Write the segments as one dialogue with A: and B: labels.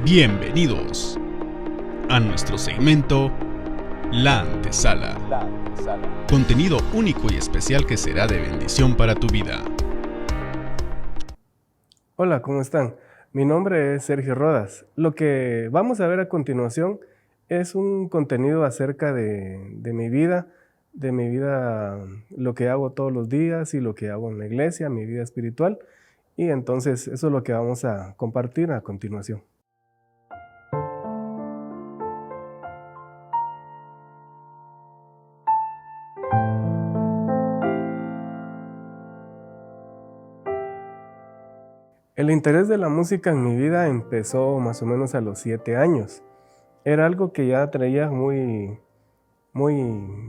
A: Bienvenidos a nuestro segmento La Antesala. Contenido único y especial que será de bendición para tu vida.
B: Hola, ¿cómo están? Mi nombre es Sergio Rodas. Lo que vamos a ver a continuación es un contenido acerca de mi vida, lo que hago todos los días y lo que hago en la iglesia, mi vida espiritual. Y entonces eso es lo que vamos a compartir a continuación. El interés de la música en mi vida empezó más o menos a los 7 años. Era algo que ya traía muy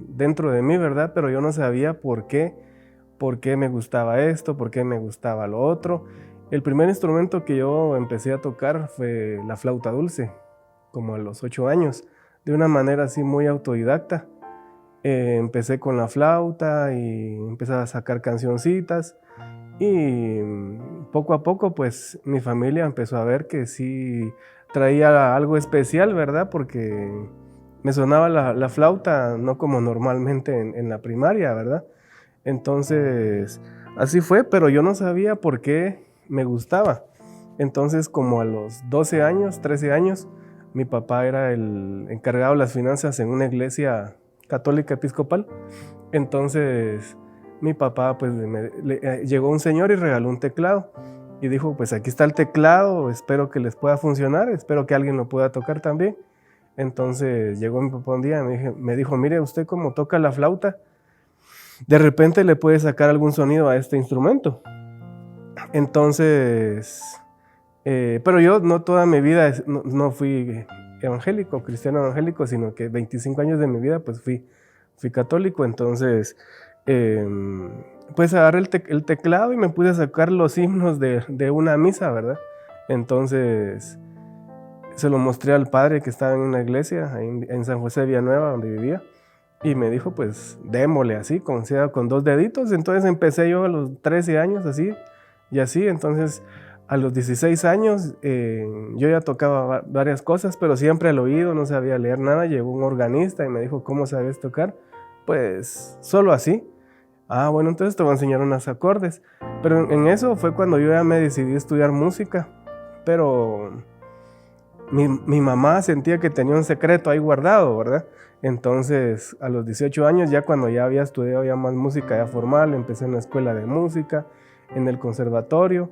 B: dentro de mí, ¿verdad? Pero yo no sabía por qué me gustaba esto, por qué me gustaba lo otro. El primer instrumento que yo empecé a tocar fue la flauta dulce, como a los 8 años, de una manera así muy autodidacta. Empecé con la flauta y empecé a sacar cancioncitas. Y poco a poco, pues, mi familia empezó a ver que sí traía algo especial, ¿verdad? Porque me sonaba la flauta no como normalmente en la primaria, ¿verdad? Entonces, así fue, pero yo no sabía por qué me gustaba. Entonces, como a los 12 años, 13 años, mi papá era el encargado de las finanzas en una iglesia católica episcopal. Entonces, mi papá, pues, llegó un señor y regaló un teclado. Y dijo, pues aquí está el teclado, espero que les pueda funcionar, espero que alguien lo pueda tocar también. Entonces llegó mi papá un día y me dijo, mire, usted como toca la flauta, de repente le puede sacar algún sonido a este instrumento. Entonces, pero yo no toda mi vida no fui evangélico, cristiano evangélico, sino que 25 años de mi vida pues fui católico. Entonces, pues agarré el teclado y me puse a sacar los himnos de una misa, ¿verdad? Entonces se lo mostré al padre que estaba en una iglesia ahí en San José de Villanueva, donde vivía, y me dijo, pues démosle así, con 2 deditos. Entonces empecé yo a los 13 años así, y así. Entonces a los 16 años yo ya tocaba varias cosas, pero siempre al oído, no sabía leer nada. Llegó un organista y me dijo, ¿cómo sabes tocar? Pues solo así. Ah, bueno, entonces te voy a enseñar unos acordes. Pero en eso fue cuando yo ya me decidí a estudiar música. Pero mi mamá sentía que tenía un secreto ahí guardado, ¿verdad? Entonces, a los 18 años, ya cuando ya había estudiado ya más música ya formal, empecé en la escuela de música, en el conservatorio.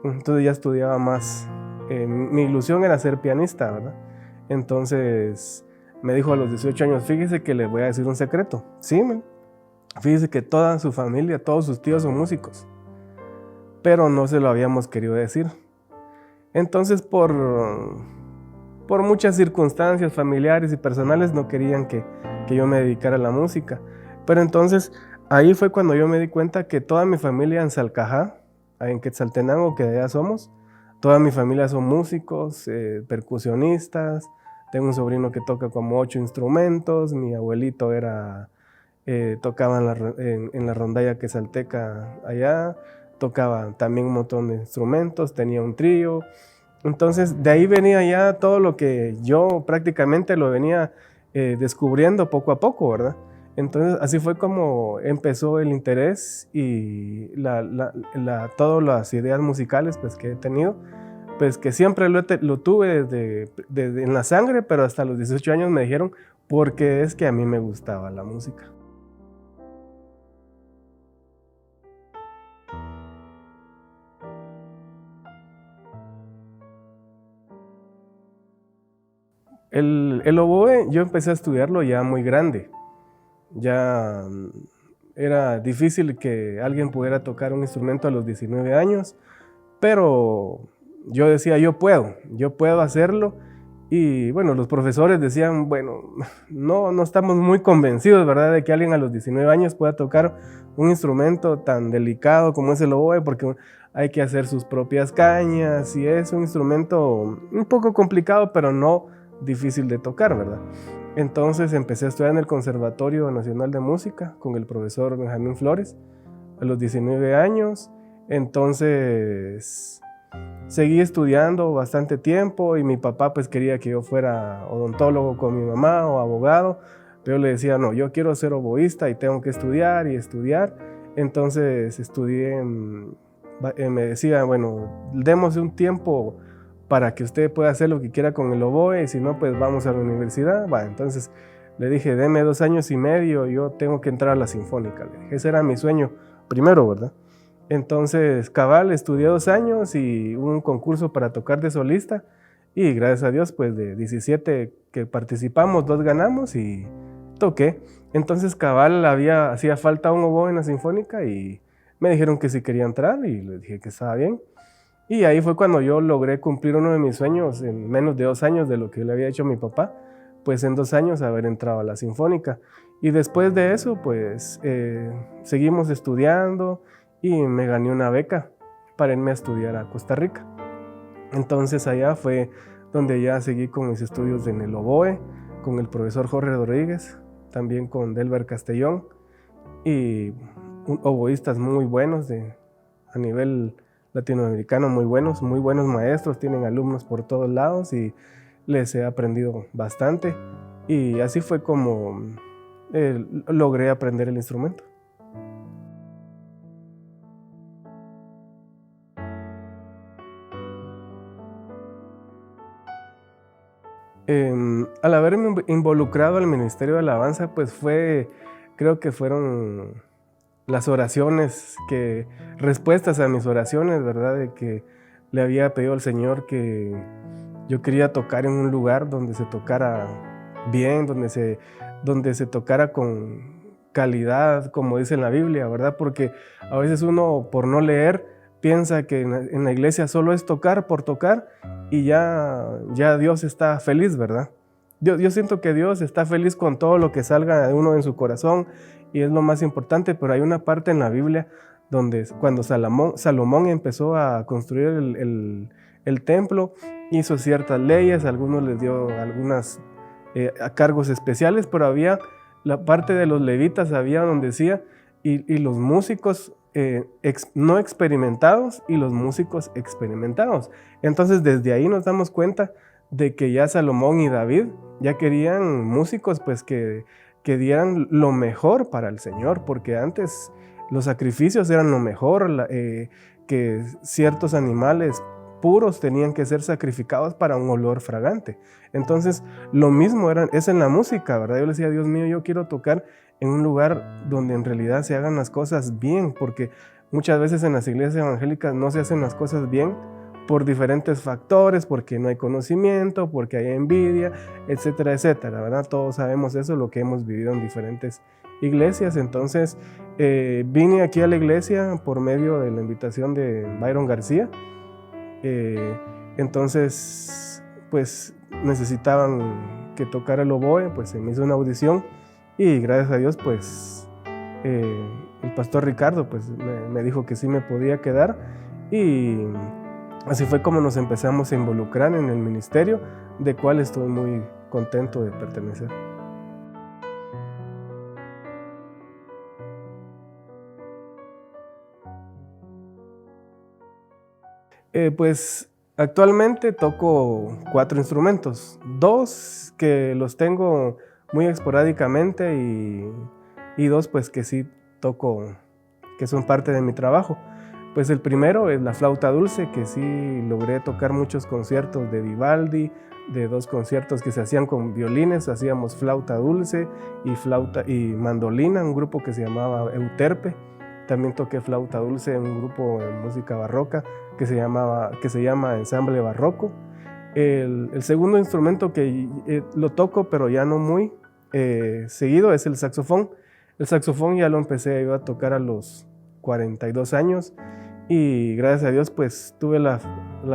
B: Entonces ya estudiaba más. Mi ilusión era ser pianista, ¿verdad? Entonces me dijo a los 18 años, fíjese que le voy a decir un secreto. Sí, fíjese que toda su familia, todos sus tíos son músicos, pero no se lo habíamos querido decir. Entonces, por muchas circunstancias familiares y personales, no querían que yo me dedicara a la música. Pero entonces, ahí fue cuando yo me di cuenta que toda mi familia en Salcajá, en Quetzaltenango, que de allá somos, toda mi familia son músicos, percusionistas. Tengo un sobrino que toca como 8 instrumentos, mi abuelito tocaba en la rondalla quetzalteca allá, tocaba también un montón de instrumentos, tenía un trío. Entonces de ahí venía ya todo lo que yo prácticamente lo venía descubriendo poco a poco, ¿verdad? Entonces así fue como empezó el interés y todas las ideas musicales pues, que he tenido, pues que siempre lo tuve desde en la sangre, pero hasta los 18 años me dijeron porque es que a mí me gustaba la música. El oboe yo empecé a estudiarlo ya muy grande. Ya era difícil que alguien pudiera tocar un instrumento a los 19 años, pero yo decía, yo puedo hacerlo. Y bueno, los profesores decían, bueno, no estamos muy convencidos, ¿verdad?, de que alguien a los 19 años pueda tocar un instrumento tan delicado como es el oboe, porque hay que hacer sus propias cañas y es un instrumento un poco complicado, pero no difícil de tocar, ¿verdad? Entonces empecé a estudiar en el Conservatorio Nacional de Música con el profesor Benjamín Flores a los 19 años. Entonces seguí estudiando bastante tiempo y mi papá pues quería que yo fuera odontólogo con mi mamá o abogado, pero yo le decía, no, yo quiero ser oboísta y tengo que estudiar y estudiar. Entonces estudié, me decía, bueno, démosle un tiempo para que usted pueda hacer lo que quiera con el oboe y si no, pues vamos a la universidad. Bueno, entonces le dije, deme 2 años y medio, yo tengo que entrar a la Sinfónica. Le dije, ese era mi sueño primero, ¿verdad? Entonces, cabal, estudié 2 años y hubo un concurso para tocar de solista y gracias a Dios, pues de 17 que participamos, 2 ganamos y toqué. Entonces, cabal, hacía falta un oboe en la Sinfónica y me dijeron que si quería entrar y les dije que estaba bien. Y ahí fue cuando yo logré cumplir uno de mis sueños en menos de 2 años de lo que le había hecho a mi papá, pues en 2 años haber entrado a la Sinfónica. Y después de eso, pues seguimos estudiando y me gané una beca para irme a estudiar a Costa Rica. Entonces allá fue donde ya seguí con mis estudios en el oboe, con el profesor Jorge Rodríguez, también con Delber Castellón y oboístas muy buenos a nivel latinoamericano, muy buenos maestros, tienen alumnos por todos lados y les he aprendido bastante y así fue como logré aprender el instrumento. Al haberme involucrado al Ministerio de Alabanza, pues creo que fueron las oraciones, respuestas a mis oraciones, ¿verdad? De que le había pedido al Señor que yo quería tocar en un lugar donde se tocara bien, donde se tocara con calidad, como dice en la Biblia, ¿verdad? Porque a veces uno, por no leer, piensa que en la iglesia solo es tocar por tocar y ya Dios está feliz, ¿verdad? Yo siento que Dios está feliz con todo lo que salga de uno en su corazón y es lo más importante, pero hay una parte en la Biblia donde cuando Salomón empezó a construir el templo, hizo ciertas leyes, a algunos les dio algunos cargos especiales, pero había la parte de los levitas, había donde decía, y los músicos no experimentados y los músicos experimentados. Entonces desde ahí nos damos cuenta de que ya Salomón y David ya querían músicos pues que dieran lo mejor para el Señor, porque antes los sacrificios eran lo mejor, que ciertos animales puros tenían que ser sacrificados para un olor fragante. Entonces lo mismo es en la música, ¿verdad? Yo le decía, Dios mío, yo quiero tocar en un lugar donde en realidad se hagan las cosas bien, porque muchas veces en las iglesias evangélicas no se hacen las cosas bien por diferentes factores, porque no hay conocimiento, porque hay envidia, etcétera, etcétera, ¿verdad? Todos sabemos eso, lo que hemos vivido en diferentes iglesias. Entonces vine aquí a la iglesia por medio de la invitación de Byron García. Entonces pues necesitaban que tocara el oboe, pues se me hizo una audición y gracias a Dios pues el pastor Ricardo pues me dijo que sí me podía quedar y así fue como nos empezamos a involucrar en el ministerio, de cual estoy muy contento de pertenecer. Pues actualmente toco 4 instrumentos, 2 que los tengo muy esporádicamente y 2 pues que sí toco, que son parte de mi trabajo. Pues el primero es la flauta dulce, que sí logré tocar muchos conciertos de Vivaldi, de 2 conciertos que se hacían con violines, hacíamos flauta dulce y mandolina, un grupo que se llamaba Euterpe. También toqué flauta dulce en un grupo de música barroca que se llama Ensamble Barroco. El segundo instrumento que lo toco, pero ya no muy seguido, es el saxofón. El saxofón ya lo empecé a tocar a los 42 años y gracias a Dios pues tuve la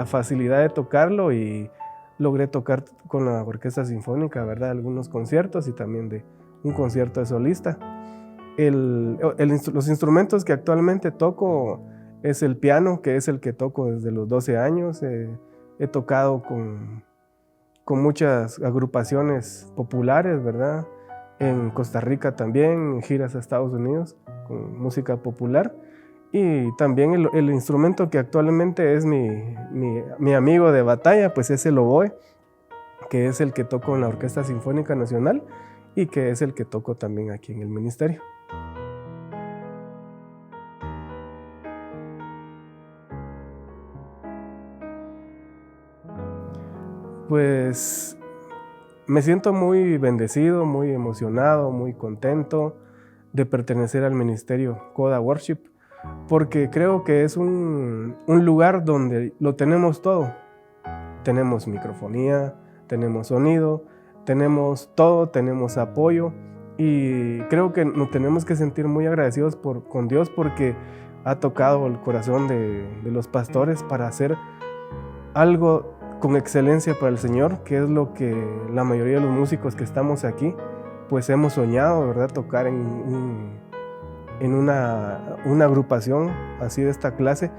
B: facilidad de tocarlo y logré tocar con la Orquesta Sinfónica, ¿verdad? Algunos conciertos y también de un concierto de solista. Los instrumentos que actualmente toco es el piano, que es el que toco desde los 12 años. He tocado con muchas agrupaciones populares, ¿verdad? En Costa Rica también, en giras a Estados Unidos con música popular. Y también el instrumento que actualmente es mi amigo de batalla, pues es el oboe, que es el que toco en la Orquesta Sinfónica Nacional y que es el que toco también aquí en el ministerio. Pues me siento muy bendecido, muy emocionado, muy contento de pertenecer al ministerio Coda Worship, porque creo que es un lugar donde lo tenemos todo. Tenemos microfonía, tenemos sonido, tenemos todo, tenemos apoyo, y creo que nos tenemos que sentir muy agradecidos con Dios porque ha tocado el corazón de los pastores para hacer algo con excelencia para el Señor, que es lo que la mayoría de los músicos que estamos aquí pues hemos soñado, ¿verdad? Tocar en una agrupación así de esta clase,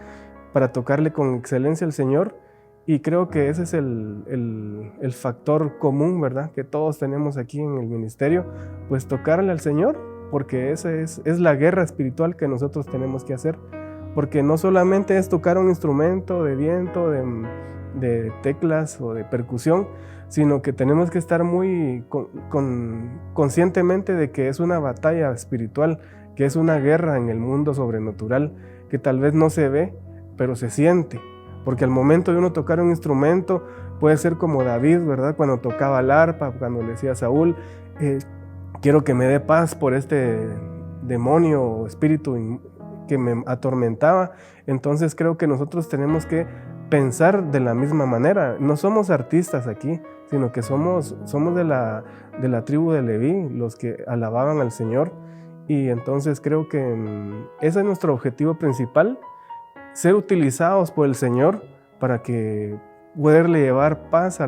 B: para tocarle con excelencia al Señor. Y creo que ese es el factor común, ¿verdad? Que todos tenemos aquí en el ministerio, pues tocarle al Señor, porque esa es la guerra espiritual que nosotros tenemos que hacer, porque no solamente es tocar un instrumento de viento, de teclas o de percusión, sino que tenemos que estar muy conscientemente de que es una batalla espiritual, que es una guerra en el mundo sobrenatural, que tal vez no se ve, pero se siente. Porque al momento de uno tocar un instrumento, puede ser como David, ¿verdad? Cuando tocaba el arpa, cuando le decía a Saúl, quiero que me dé paz por este demonio o espíritu que me atormentaba. Entonces creo que nosotros tenemos que pensar de la misma manera. No somos artistas aquí, sino que somos de la tribu de Leví, los que alababan al Señor. Y entonces creo que ese es nuestro objetivo principal, ser utilizados por el Señor para que poderle llevar paz a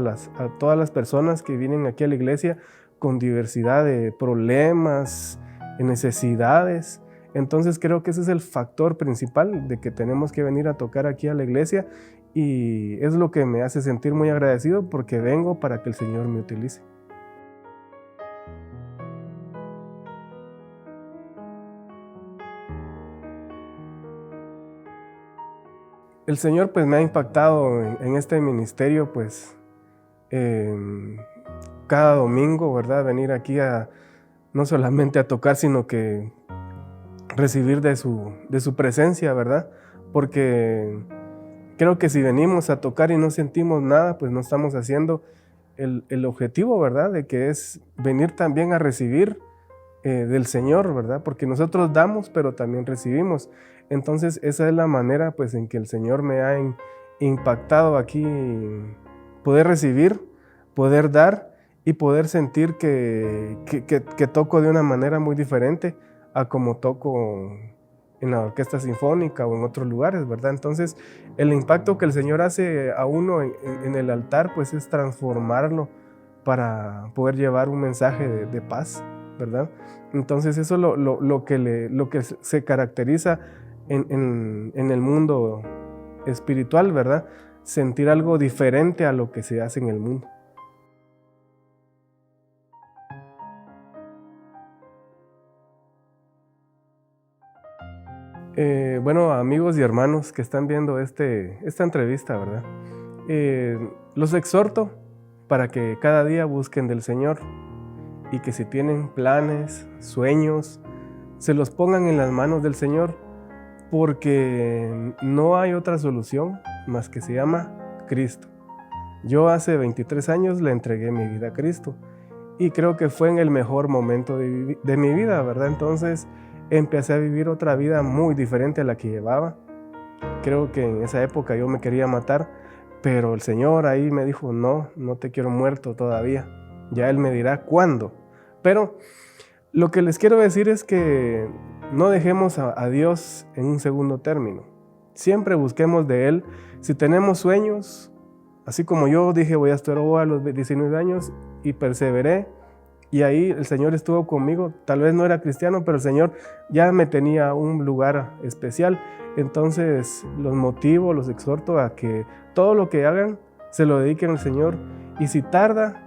B: todas las personas que vienen aquí a la iglesia con diversidad de problemas, necesidades. Entonces creo que ese es el factor principal de que tenemos que venir a tocar aquí a la iglesia, y es lo que me hace sentir muy agradecido porque vengo para que el Señor me utilice. El Señor pues me ha impactado en este ministerio, pues cada domingo, ¿verdad? Venir aquí no solamente a tocar, sino que recibir de su presencia, ¿verdad? Porque creo que si venimos a tocar y no sentimos nada, pues no estamos haciendo el objetivo, ¿verdad? De que es venir también a recibir del Señor, ¿verdad? Porque nosotros damos, pero también recibimos. Entonces esa es la manera pues en que el Señor me ha impactado aquí, poder recibir, poder dar y poder sentir que toco de una manera muy diferente a como toco en la orquesta sinfónica o en otros lugares, ¿verdad? Entonces el impacto que el Señor hace a uno en el altar pues es transformarlo para poder llevar un mensaje de paz, ¿verdad? Entonces eso es lo que se caracteriza en el mundo espiritual, ¿verdad? Sentir algo diferente a lo que se hace en el mundo. Bueno, amigos y hermanos que están viendo esta entrevista, ¿verdad? Los exhorto para que cada día busquen del Señor, y que si tienen planes, sueños, se los pongan en las manos del Señor, porque no hay otra solución más que se llama Cristo. Yo hace 23 años le entregué mi vida a Cristo y creo que fue en el mejor momento de mi vida, ¿verdad? Entonces empecé a vivir otra vida muy diferente a la que llevaba. Creo que en esa época yo me quería matar, pero el Señor ahí me dijo, no te quiero muerto todavía. Ya Él me dirá cuándo. Pero lo que les quiero decir es que no dejemos a Dios en un segundo término. Siempre busquemos de Él. Si tenemos sueños, así como yo dije voy a estudiar a los 19 años y perseveré, y ahí el Señor estuvo conmigo. Tal vez no era cristiano, pero el Señor ya me tenía un lugar especial. Entonces los motivo, los exhorto a que todo lo que hagan se lo dediquen al Señor, y si tarda,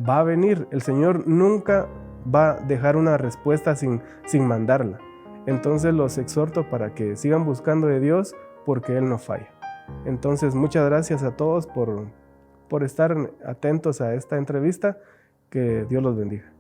B: va a venir. El Señor nunca va a dejar una respuesta sin mandarla. Entonces los exhorto para que sigan buscando de Dios porque Él no falla. Entonces muchas gracias a todos por estar atentos a esta entrevista. Que Dios los bendiga.